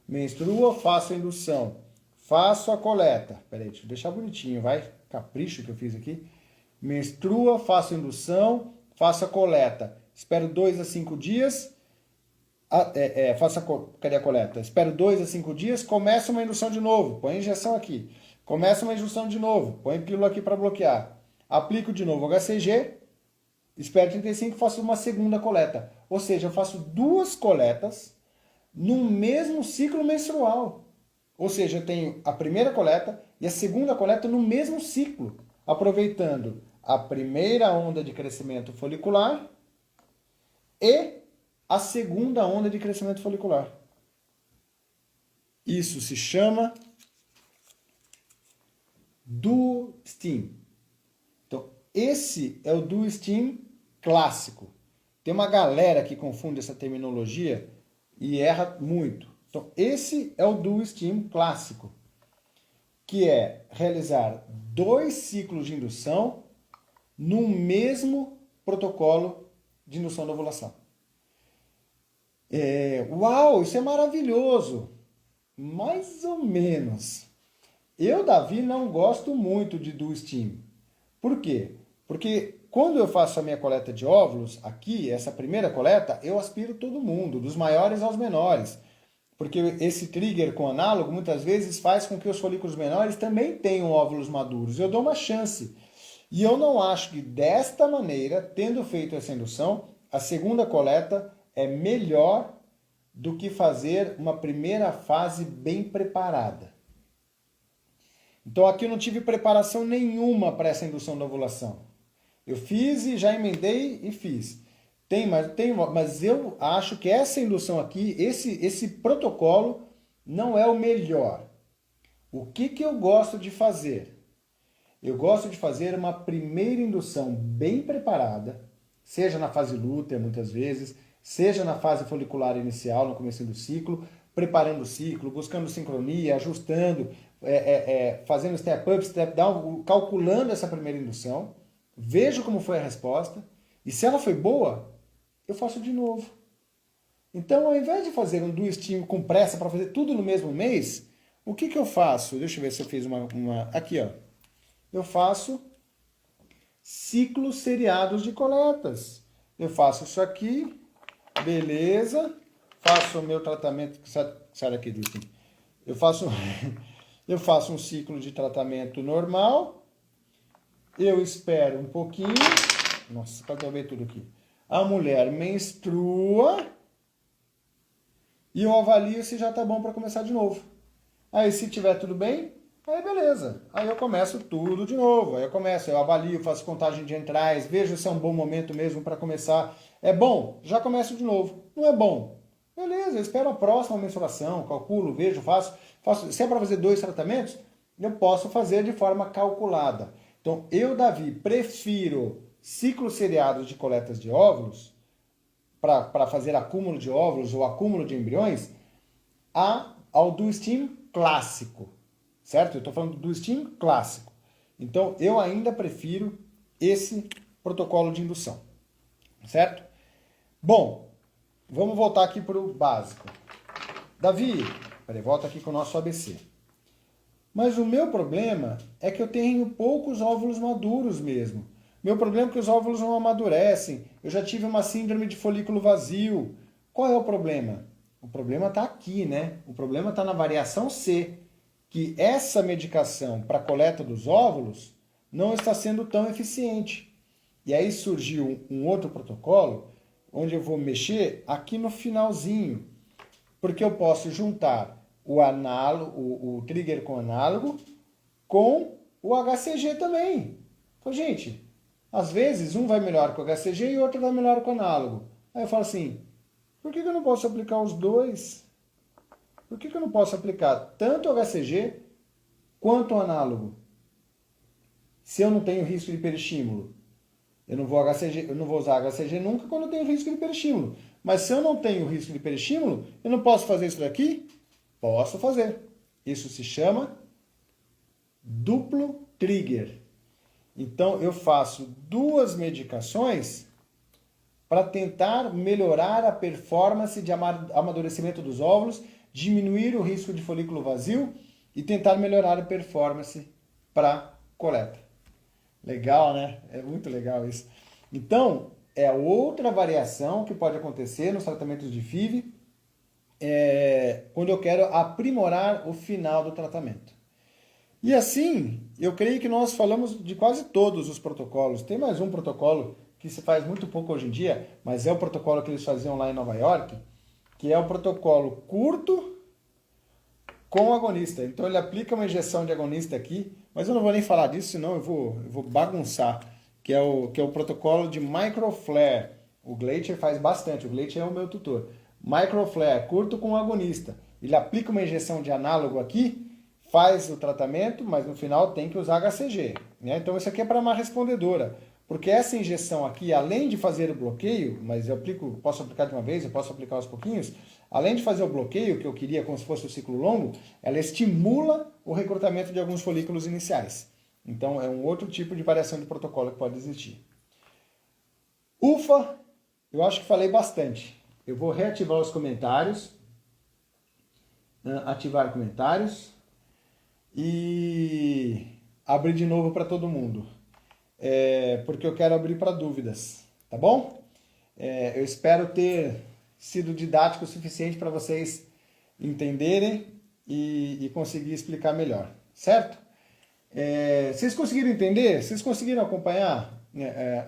S1: Menstrua, faço a indução. Faço a coleta. Peraí, deixa eu deixar bonitinho, vai. Capricho que eu fiz aqui. Menstrua, faço a indução, faço a coleta. Espero 2 a 5 dias. Cadê a coleta? Espero 2 a 5 dias, começa uma indução de novo. Põe a injeção aqui. Começa uma indução de novo. Põe pílula aqui para bloquear. Aplico de novo HCG. Espero 35 e faço uma segunda coleta. Ou seja, eu faço 2 coletas no mesmo ciclo menstrual. Ou seja, eu tenho a primeira coleta e a segunda coleta no mesmo ciclo, aproveitando a primeira onda de crescimento folicular e a segunda onda de crescimento folicular. Isso se chama Dual Stim. Então, esse é o Dual Stim clássico. Tem uma galera que confunde essa terminologia e erra muito. Então, esse é o Dual Stim clássico, que é realizar 2 ciclos de indução no mesmo protocolo de indução da ovulação. Uau, isso é maravilhoso! Mais ou menos. Eu, Davi, não gosto muito de Dual Stim. Por quê? Porque quando eu faço a minha coleta de óvulos, aqui, essa primeira coleta, eu aspiro todo mundo, dos maiores aos menores. Porque esse trigger com análogo, muitas vezes, faz com que os folículos menores também tenham óvulos maduros. Eu dou uma chance. E eu não acho que desta maneira, tendo feito essa indução, a segunda coleta é melhor do que fazer uma primeira fase bem preparada. Então aqui eu não tive preparação nenhuma para essa indução da ovulação. Eu fiz e já emendei e fiz. Mas eu acho que essa indução aqui, esse protocolo não é o melhor. O que eu gosto de fazer? Eu gosto de fazer uma primeira indução bem preparada, seja na fase lútea muitas vezes, seja na fase folicular inicial, no começo do ciclo, preparando o ciclo, buscando sincronia, ajustando, fazendo step up, step down, calculando essa primeira indução, vejo como foi a resposta, e se ela foi boa, eu faço de novo. Então, ao invés de fazer um dual stim com pressa para fazer tudo no mesmo mês, o que eu faço? Deixa eu ver se eu fiz uma... Aqui, ó. Eu faço ciclos seriados de coletas. Eu faço isso aqui, beleza, faço o meu tratamento, sai daqui, Justin. Eu faço, eu faço um ciclo de tratamento normal, eu espero um pouquinho, nossa, quase derrubei tudo aqui. A mulher menstrua e eu avalio se já tá bom para começar de novo. Aí se tiver tudo bem, aí beleza. Aí eu começo tudo de novo. Aí eu avalio, faço contagem de entrais, vejo se é um bom momento mesmo para começar. É bom? Já começo de novo. Não é bom? Beleza, eu espero a próxima menstruação, calculo, vejo, faço. Se é para fazer 2 tratamentos, eu posso fazer de forma calculada. Então, eu, Davi, prefiro ciclos seriados de coletas de óvulos para fazer acúmulo de óvulos ou acúmulo de embriões ao do STEAM clássico, certo? Eu estou falando do STEAM clássico. Então, eu ainda prefiro esse protocolo de indução, certo? Bom, vamos voltar aqui para o básico. Davi, peraí, volta aqui com o nosso ABC. Mas o meu problema é que eu tenho poucos óvulos maduros mesmo. Meu problema é que os óvulos não amadurecem. Eu já tive uma síndrome de folículo vazio. Qual é o problema? O problema está aqui, né? O problema está na variação C, que essa medicação para coleta dos óvulos não está sendo tão eficiente. E aí surgiu um outro protocolo, onde eu vou mexer aqui no finalzinho, porque eu posso juntar o trigger com análogo com o HCG também. Então, gente, às vezes um vai melhor com o HCG e o outro vai melhor com o análogo. Aí eu falo assim, por que eu não posso aplicar os dois? Por que eu não posso aplicar tanto o HCG quanto o análogo? Se eu não tenho risco de hiperestímulo. Eu não vou usar HCG nunca quando eu tenho risco de hiperestímulo. Mas se eu não tenho risco de hiperestímulo, eu não posso fazer isso daqui? Posso fazer. Isso se chama duplo trigger. Então eu faço 2 medicações para tentar melhorar a performance de amadurecimento dos óvulos, diminuir o risco de folículo vazio e tentar melhorar a performance para coleta. Legal, né? É muito legal isso. Então, é outra variação que pode acontecer nos tratamentos de FIV quando eu quero aprimorar o final do tratamento. E assim, eu creio que nós falamos de quase todos os protocolos. Tem mais um protocolo que se faz muito pouco hoje em dia, mas é o protocolo que eles faziam lá em Nova York, que é o protocolo curto com agonista. Então ele aplica uma injeção de agonista aqui, mas eu não vou nem falar disso, senão eu vou bagunçar, que é o protocolo de microflare. O Gleicher faz bastante, o Gleicher é o meu tutor. Microflare, curto com agonista. Ele aplica uma injeção de análogo aqui, faz o tratamento, mas no final tem que usar HCG. Né? Então isso aqui é para uma respondedora. Porque essa injeção aqui, além de fazer o bloqueio, mas posso aplicar de uma vez, eu posso aplicar aos pouquinhos, além de fazer o bloqueio, que eu queria como se fosse o ciclo longo, ela estimula o recrutamento de alguns folículos iniciais. Então é um outro tipo de variação de protocolo que pode existir. Ufa, eu acho que falei bastante. Eu vou reativar os comentários, ativar comentários e abrir de novo para todo mundo. Porque eu quero abrir para dúvidas, tá bom? Eu espero ter sido didático o suficiente para vocês entenderem e conseguir explicar melhor, certo? Vocês conseguiram entender? Vocês conseguiram acompanhar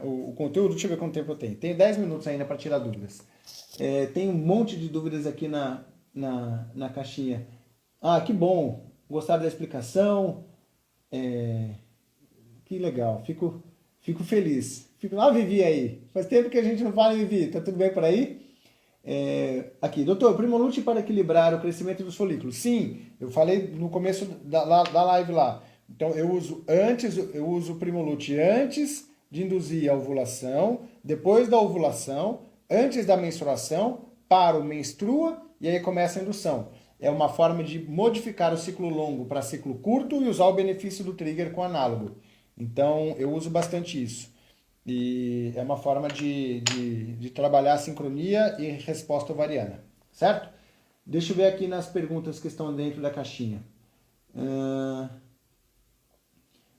S1: o conteúdo? Deixa eu ver quanto tempo eu tenho. Tenho 10 minutos ainda para tirar dúvidas. Tem um monte de dúvidas aqui na caixinha. Ah, que bom! Gostaram da explicação? Que legal, fico feliz. Vivi aí. Faz tempo que a gente não fala, Vivi. Tá tudo bem por aí? Aqui, doutor, Primolute para equilibrar o crescimento dos folículos. Sim, eu falei no começo da live lá. Então eu uso o Primolute antes de induzir a ovulação, depois da ovulação, antes da menstruação, paro, menstrua e aí começa a indução. É uma forma de modificar o ciclo longo para ciclo curto e usar o benefício do trigger com análogo. Então, eu uso bastante isso. E é uma forma de trabalhar a sincronia e resposta ovariana. Certo? Deixa eu ver aqui nas perguntas que estão dentro da caixinha.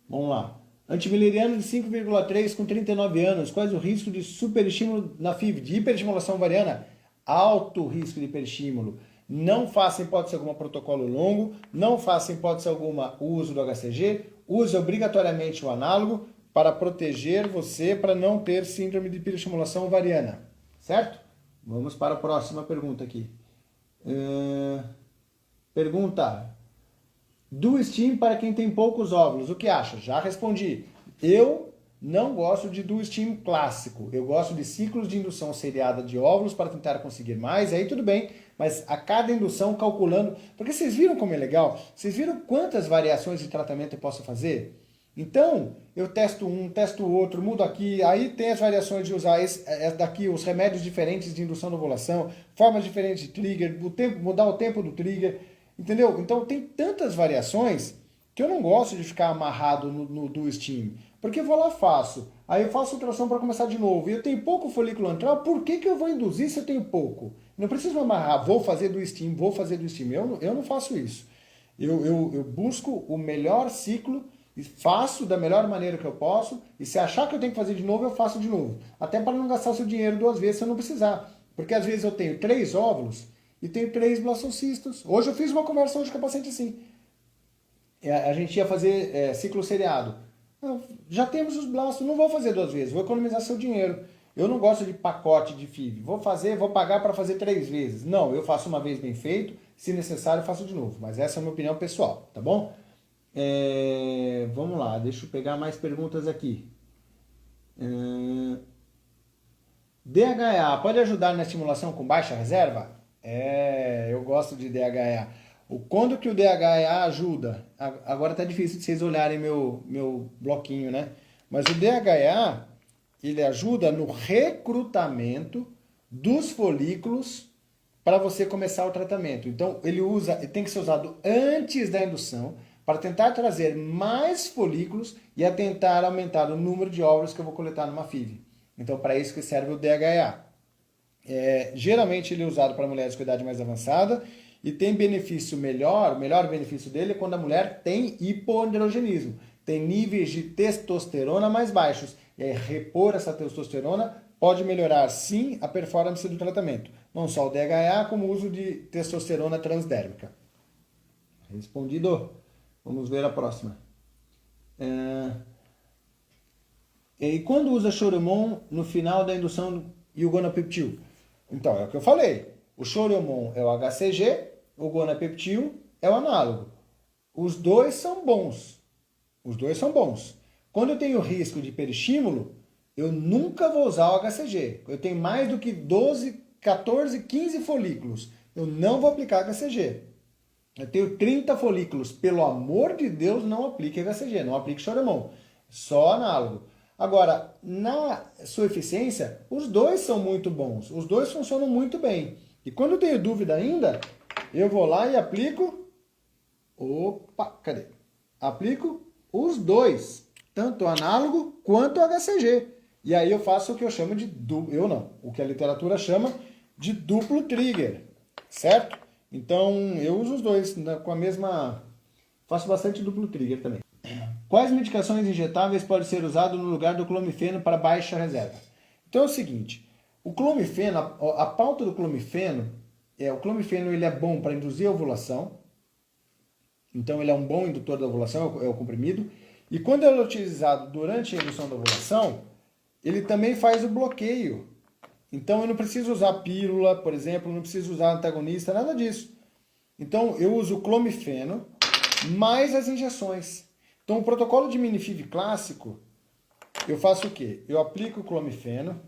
S1: Vamos lá. Antimileriano de 5,3 com 39 anos. Quais o risco de superestímulo na FIV? De hiperestimulação ovariana? alto risco de hiperestímulo, não faça hipótese alguma protocolo longo, não faça hipótese alguma o uso do HCG, use obrigatoriamente o análogo para proteger você para não ter síndrome de hiperestimulação ovariana, certo? Vamos para a próxima pergunta aqui. Pergunta: do steam para quem tem poucos óvulos, o que acha? Já respondi. Eu não gosto de do steam clássico. Eu gosto de ciclos de indução seriada de óvulos para tentar conseguir mais. Aí tudo bem, mas a cada indução calculando. Porque vocês viram como é legal? Vocês viram quantas variações de tratamento eu posso fazer? Então, eu testo um, testo o outro, mudo aqui. Aí tem as variações de usar daqui, os remédios diferentes de indução da ovulação, formas diferentes de trigger, mudar o tempo do trigger. Entendeu? Então tem tantas variações que eu não gosto de ficar amarrado no do steam. Porque eu vou lá, faço. Aí eu faço ultrassom para começar de novo. E eu tenho pouco folículo antral, por que eu vou induzir se eu tenho pouco? Não preciso me amarrar, vou fazer do steam, vou fazer do steam. Eu não faço isso. Eu busco o melhor ciclo e faço da melhor maneira que eu posso. E se achar que eu tenho que fazer de novo, eu faço de novo. Até para não gastar o seu dinheiro 2 vezes se eu não precisar. Porque às vezes eu tenho 3 óvulos e tenho 3 blastocistos. Hoje eu fiz uma conversão de com a paciente assim. A gente ia fazer ciclo seriado. Já temos os blastos, não vou fazer 2 vezes, vou economizar seu dinheiro. Eu não gosto de pacote de FIV. Vou pagar para fazer 3 vezes. Não, eu faço uma vez bem feito, se necessário eu faço de novo. Mas essa é a minha opinião pessoal, tá bom? Vamos lá, deixa eu pegar mais perguntas aqui. DHA pode ajudar na estimulação com baixa reserva? Eu gosto de DHA. Quando que o DHA ajuda? Agora tá difícil de vocês olharem meu bloquinho, né? Mas o DHA, ele ajuda no recrutamento dos folículos para você começar o tratamento. Então, ele tem que ser usado antes da indução para tentar trazer mais folículos e a tentar aumentar o número de óvulos que eu vou coletar numa FIV. Então, para isso que serve o DHA. Geralmente ele é usado para mulheres com idade mais avançada e tem benefício melhor, o melhor benefício dele é quando a mulher tem hipoandrogenismo, tem níveis de testosterona mais baixos. E aí repor essa testosterona pode melhorar sim a performance do tratamento. Não só o DHA, como o uso de testosterona transdérmica. Respondido. Vamos ver a próxima. E quando usa Choromon no final da indução e o gonapeptil? Então, é o que eu falei. O Choromon é o HCG, o gonapeptil é o análogo. Os dois são bons. Os dois são bons. Quando eu tenho risco de hiperestímulo, eu nunca vou usar o HCG. Eu tenho mais do que 12, 14, 15 folículos. Eu não vou aplicar HCG. Eu tenho 30 folículos. Pelo amor de Deus, não aplique HCG, não aplique Choromon. Só análogo. Agora, na sua eficiência, os dois são muito bons. Os dois funcionam muito bem. E quando eu tenho dúvida ainda, eu vou lá e aplico... Opa, cadê? Aplico os dois. Tanto o análogo quanto o HCG. E aí eu faço o que eu chamo de... o que a literatura chama de duplo trigger. Certo? Então, eu uso os dois com a mesma... Faço bastante duplo trigger também. Quais medicações injetáveis podem ser usadas no lugar do clomifeno para baixa reserva? Então é o seguinte, o clomifeno, a pauta do clomifeno, o clomifeno ele é bom para induzir a ovulação, então ele é um bom indutor da ovulação, é o comprimido, e quando ele é utilizado durante a indução da ovulação, ele também faz o bloqueio. Então eu não preciso usar pílula, por exemplo, não preciso usar antagonista, nada disso. Então eu uso o clomifeno mais as injeções. Então, o protocolo de mini-FIV clássico, eu faço o quê? Eu aplico o clomifeno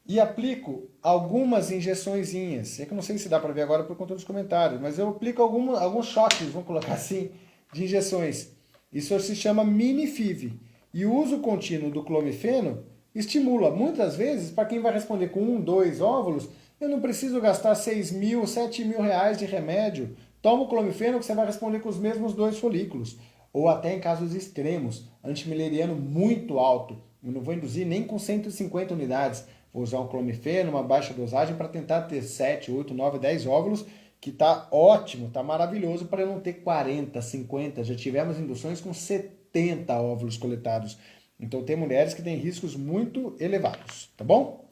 S1: e aplico algumas injeçõezinhas. É que eu não sei se dá para ver agora por conta dos comentários, mas eu aplico alguns choques, vamos colocar assim, de injeções. Isso se chama mini-FIV. E o uso contínuo do clomifeno estimula. Muitas vezes, para quem vai responder com 1, 2 óvulos, eu não preciso gastar 6 mil, 7 mil reais de remédio. Toma o clomifeno que você vai responder com os mesmos 2 folículos. Ou até em casos extremos, antimileriano muito alto. Eu não vou induzir nem com 150 unidades. Vou usar um clomifeno, uma baixa dosagem, para tentar ter 7, 8, 9, 10 óvulos, que está ótimo, está maravilhoso para eu não ter 40, 50. Já tivemos induções com 70 óvulos coletados. Então tem mulheres que têm riscos muito elevados, tá bom?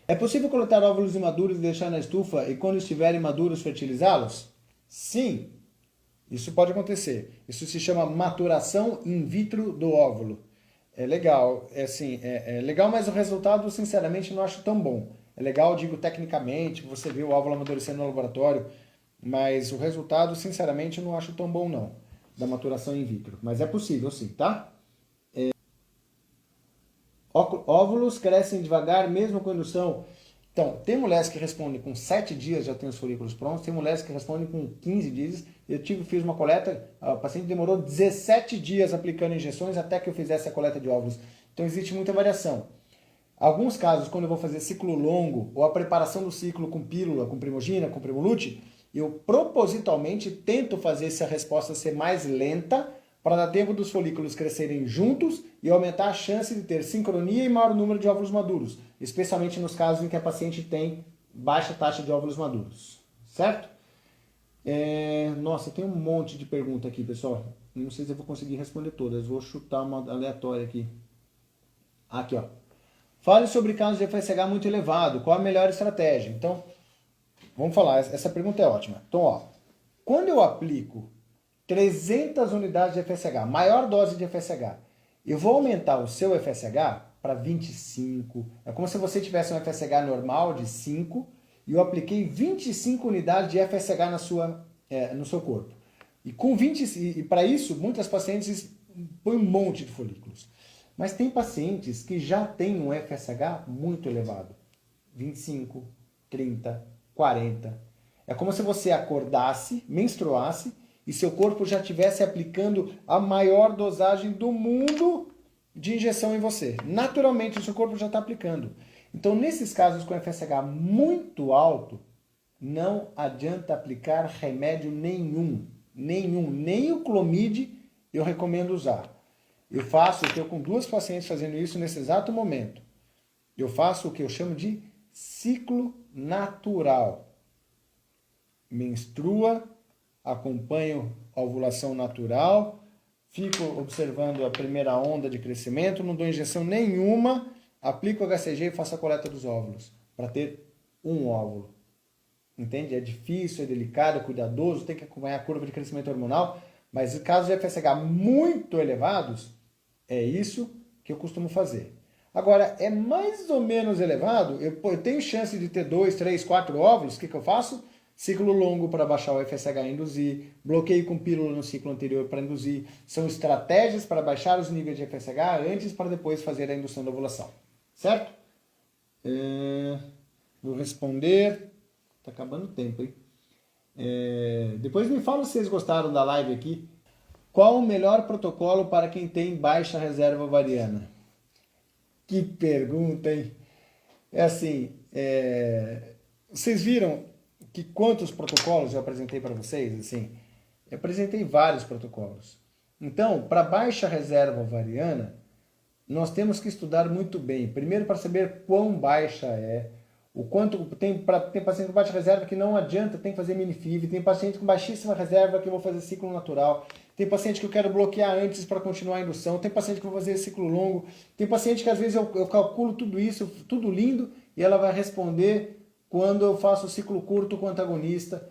S1: É possível coletar óvulos imaduros e deixar na estufa e quando estiverem maduros fertilizá-los? Sim, isso pode acontecer. Isso se chama maturação in vitro do óvulo. É legal, é legal, mas o resultado, sinceramente, não acho tão bom. É legal, digo, tecnicamente, você vê o óvulo amadurecendo no laboratório, mas o resultado, sinceramente, não acho tão bom, não, da maturação in vitro. Mas é possível, sim, tá? Óvulos crescem devagar, mesmo quando são... Então, tem mulheres que respondem com 7 dias já tem os folículos prontos, tem mulheres que respondem com 15 dias. Fiz uma coleta, a paciente demorou 17 dias aplicando injeções até que eu fizesse a coleta de óvulos. Então, existe muita variação. Alguns casos, quando eu vou fazer ciclo longo ou a preparação do ciclo com pílula, com primogina, com primolute, eu propositalmente tento fazer essa resposta ser mais lenta para dar tempo dos folículos crescerem juntos e aumentar a chance de ter sincronia e maior número de óvulos maduros, especialmente nos casos em que a paciente tem baixa taxa de óvulos maduros, certo? Nossa, tem um monte de pergunta aqui, pessoal. Não sei se eu vou conseguir responder todas, vou chutar uma aleatória aqui. Aqui, ó. Fale sobre casos de FSH muito elevado, qual a melhor estratégia? Então, vamos falar, essa pergunta é ótima. Então, ó, quando eu aplico 300 unidades de FSH, maior dose de FSH, eu vou aumentar o seu FSH para 25. É como se você tivesse um FSH normal de 5 e eu apliquei 25 unidades de FSH no seu corpo. E com 20, e para isso, muitas pacientes põem um monte de folículos. Mas tem pacientes que já têm um FSH muito elevado. 25, 30, 40. É como se você acordasse, menstruasse, e seu corpo já estivesse aplicando a maior dosagem do mundo de injeção em você. Naturalmente, o seu corpo já está aplicando. Então, nesses casos com FSH muito alto, não adianta aplicar remédio nenhum. Nenhum. Nem o Clomid eu recomendo usar. Eu estou com 2 pacientes fazendo isso nesse exato momento. Eu faço o que eu chamo de ciclo natural. Menstrua, acompanho a ovulação natural, fico observando a primeira onda de crescimento, não dou injeção nenhuma, aplico o HCG e faço a coleta dos óvulos, para ter um óvulo. Entende? É difícil, é delicado, é cuidadoso, tem que acompanhar a curva de crescimento hormonal, mas em casos de FSH muito elevados, é isso que eu costumo fazer. Agora, é mais ou menos elevado, eu tenho chance de ter 2, 3, 4 óvulos, o que eu faço? Ciclo longo para baixar o FSH e induzir, bloqueio com pílula no ciclo anterior para induzir. São estratégias para baixar os níveis de FSH antes para depois fazer a indução da ovulação. Certo? Vou responder. Tá acabando o tempo, hein? Depois me fala se vocês gostaram da live aqui. Qual o melhor protocolo para quem tem baixa reserva ovariana? Que pergunta, hein? Vocês viram que quantos protocolos eu apresentei para vocês? Assim, eu apresentei vários protocolos. Então, para baixa reserva ovariana, nós temos que estudar muito bem. Primeiro, para saber quão baixa é. O quanto tem paciente com baixa reserva que não adianta, tem que fazer mini-FIV. Tem paciente com baixíssima reserva que eu vou fazer ciclo natural. Tem paciente que eu quero bloquear antes para continuar a indução. Tem paciente que eu vou fazer ciclo longo. Tem paciente que às vezes eu calculo tudo isso, tudo lindo, e ela vai responder quando eu faço o ciclo curto com antagonista.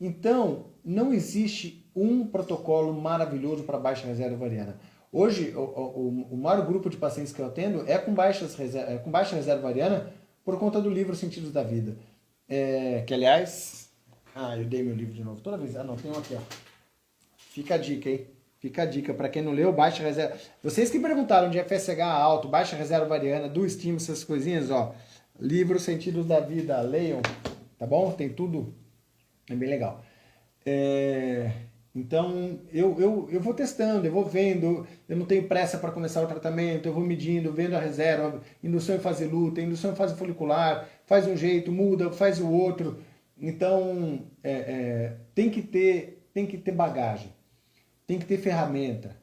S1: Então, não existe um protocolo maravilhoso para baixa reserva ovariana. Hoje, o maior grupo de pacientes que eu atendo é com baixa reserva ovariana por conta do livro Sentidos da Vida. Que, aliás... eu dei meu livro de novo. Toda vez... não, tem um aqui, ó. Fica a dica, hein? Fica a dica. Para quem não leu, baixa reserva... Vocês que perguntaram de FSH alto, baixa reserva ovariana, do estímulo, essas coisinhas, ó. Livro Sentidos da Vida, leiam. Tá bom? Tem tudo. É bem legal. Então, eu vou testando, eu vou vendo, eu não tenho pressa para começar o tratamento, eu vou medindo, vendo a reserva, indução em fase luta, indução em fase folicular, faz um jeito, muda, faz o outro. Então, tem que ter bagagem, tem que ter ferramenta.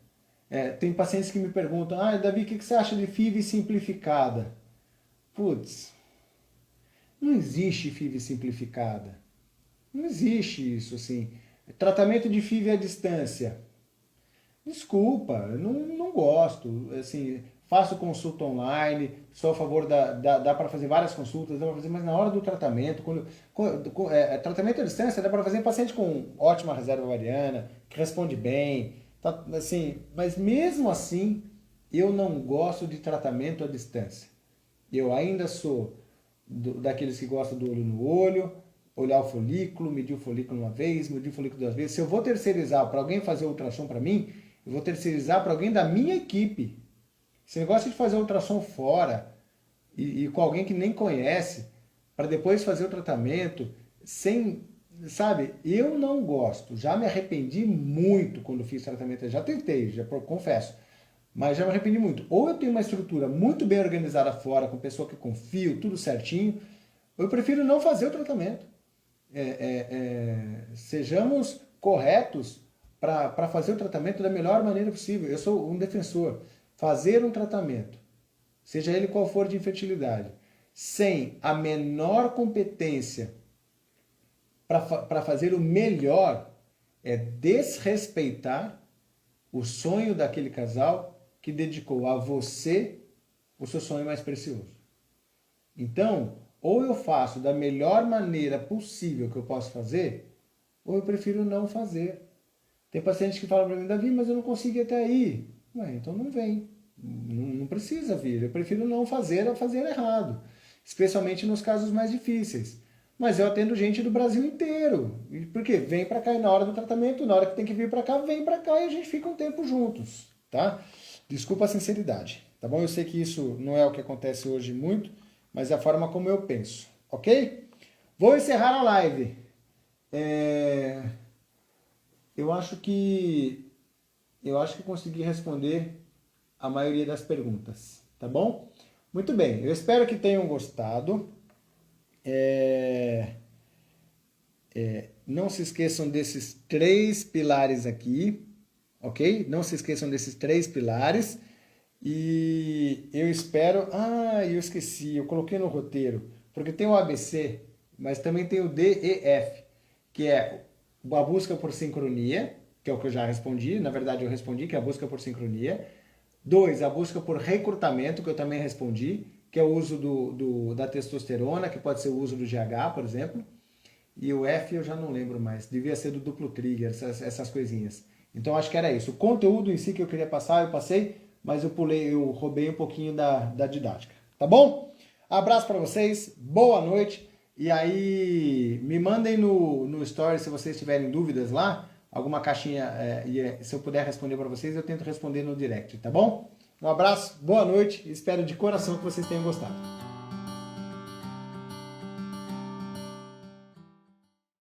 S1: Tem pacientes que me perguntam, Davi, o que você acha de FIV simplificada? Putz, não existe FIV simplificada. Não existe isso, assim. Tratamento de FIV à distância. Desculpa, eu não gosto. Assim, faço consulta online, sou a favor dá para fazer várias consultas, dá para fazer, mas na hora do tratamento, tratamento à distância, dá para fazer em paciente com ótima reserva ovariana, que responde bem, tá, assim, mas mesmo assim, eu não gosto de tratamento à distância. Eu ainda sou daqueles que gostam do olho no olho, olhar o folículo, medir o folículo uma vez, medir o folículo 2 vezes. Se eu vou terceirizar para alguém fazer ultrassom para mim, eu vou terceirizar para alguém da minha equipe. Esse negócio de fazer ultrassom fora e com alguém que nem conhece, para depois fazer o tratamento, sem, sabe, eu não gosto. Já me arrependi muito quando fiz tratamento, já tentei, já confesso, mas já me arrependi muito. Ou eu tenho uma estrutura muito bem organizada fora, com pessoa que eu confio, tudo certinho, ou eu prefiro não fazer o tratamento. Sejamos corretos para fazer o tratamento da melhor maneira possível. Eu sou um defensor. Fazer um tratamento, seja ele qual for de infertilidade, sem a menor competência para fazer o melhor, é desrespeitar o sonho daquele casal que dedicou a você o seu sonho mais precioso. Então, ou eu faço da melhor maneira possível que eu posso fazer, ou eu prefiro não fazer. Tem pacientes que falam para mim, Davi, mas eu não consigo ir até aí. Ué, então não vem. Não precisa vir. Eu prefiro não fazer ou fazer errado. Especialmente nos casos mais difíceis. Mas eu atendo gente do Brasil inteiro. Por quê? Vem para cá e na hora do tratamento, na hora que tem que vir para cá, vem para cá e a gente fica um tempo juntos, tá? Desculpa a sinceridade, tá bom? Eu sei que isso não é o que acontece hoje muito, mas é a forma como eu penso, ok? Vou encerrar a live. Eu acho que consegui responder a maioria das perguntas, tá bom? Muito bem, eu espero que tenham gostado. Não se esqueçam desses 3 pilares aqui, ok? Não se esqueçam desses 3 pilares. E eu espero... eu esqueci, eu coloquei no roteiro, porque tem o ABC, mas também tem o D e F, que é a busca por sincronia, que é o que eu já respondi, na verdade eu respondi, que é a busca por sincronia. 2, a busca por recrutamento, que eu também respondi, que é o uso da testosterona, que pode ser o uso do GH, por exemplo. E o F eu já não lembro mais, devia ser do duplo trigger, essas coisinhas. Então acho que era isso. O conteúdo em si que eu queria passar, eu passei, mas eu roubei um pouquinho da didática. Tá bom? Abraço para vocês, boa noite. E aí, me mandem no story se vocês tiverem dúvidas lá, alguma caixinha, se eu puder responder para vocês, eu tento responder no direct, tá bom? Um abraço, boa noite, espero de coração que vocês tenham gostado.